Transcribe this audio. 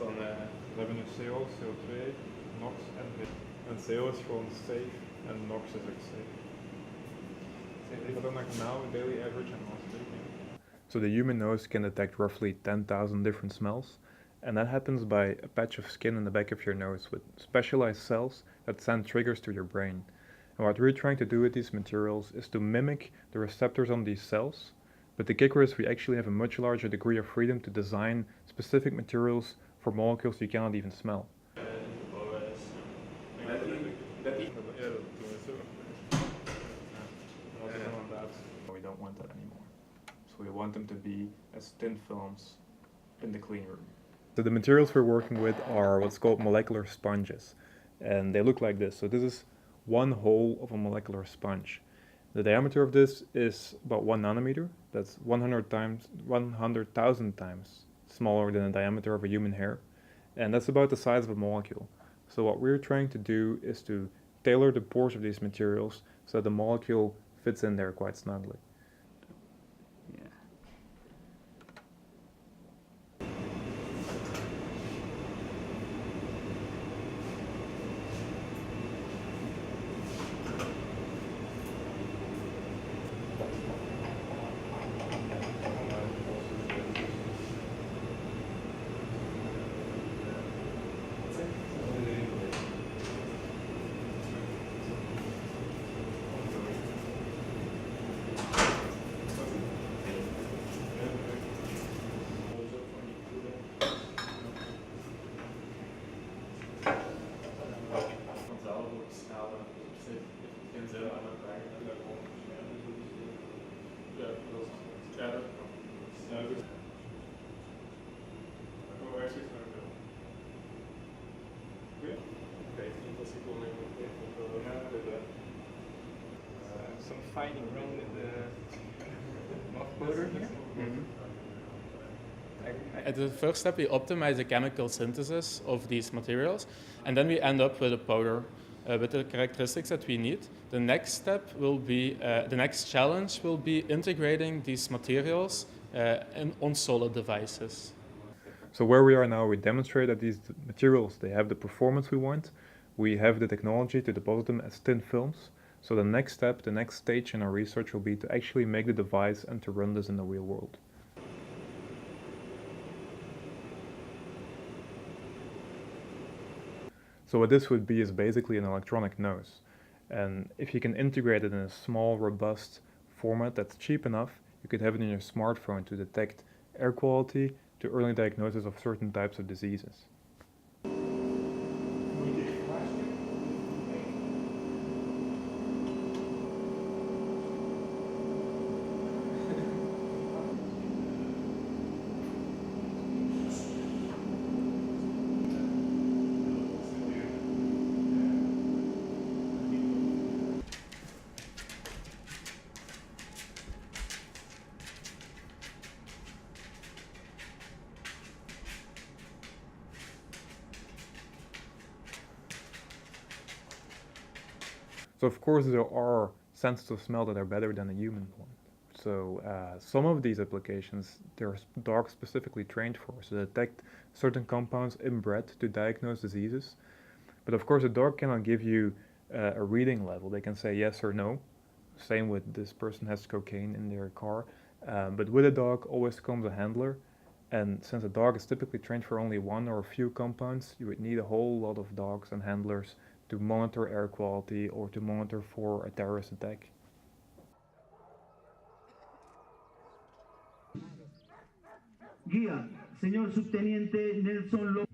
We hebben nu CO, CO2, NOx en NO. En CO is gewoon safe en NOx is ook safe. But then like now, daily average and last week. So the human nose can detect roughly 10,000 different smells, and that happens by a patch of skin in the back of your nose with specialized cells that send triggers to your brain. And what we're trying to do with these materials is to mimic the receptors on these cells, but the kicker is we actually have a much larger degree of freedom to design specific materials for molecules you cannot even smell. We don't want that anymore. So we want them to be as thin films in the clean room. So the materials we're working with are what's called molecular sponges, and they look like this. So this is one hole of a molecular sponge. The diameter of this is about 1 nanometer. That's 100,000 times smaller than the diameter of a human hair, and that's about the size of a molecule. So what we're trying to do is to tailor the pores of these materials so that the molecule fits in there quite snugly. Some fighting wrong with the moth powder here. At the first step, we optimize the chemical synthesis of these materials, and then we end up with a powder with the characteristics that we need. The next step will be, the next challenge will be integrating these materials on solid devices. So where we are now, we demonstrate that these materials, they have the performance we want. We have the technology to deposit them as thin films. So the next step, the next stage in our research will be to actually make the device and to run this in the real world. So what this would be is basically an electronic nose. And if you can integrate it in a small, robust format that's cheap enough, you could have it in your smartphone to detect air quality, to early diagnosis of certain types of diseases. So of course there are senses of smell that are better than a human one. So some of these applications there are dogs specifically trained for, so they detect certain compounds in breath to diagnose diseases. But of course a dog cannot give you a reading level. They can say yes or no. Same with this person has cocaine in their car. But with a dog always comes a handler. And since a dog is typically trained for only one or a few compounds, you would need a whole lot of dogs and handlers to monitor air quality or to monitor for a terrorist attack. Guía, señor subteniente Nelson López.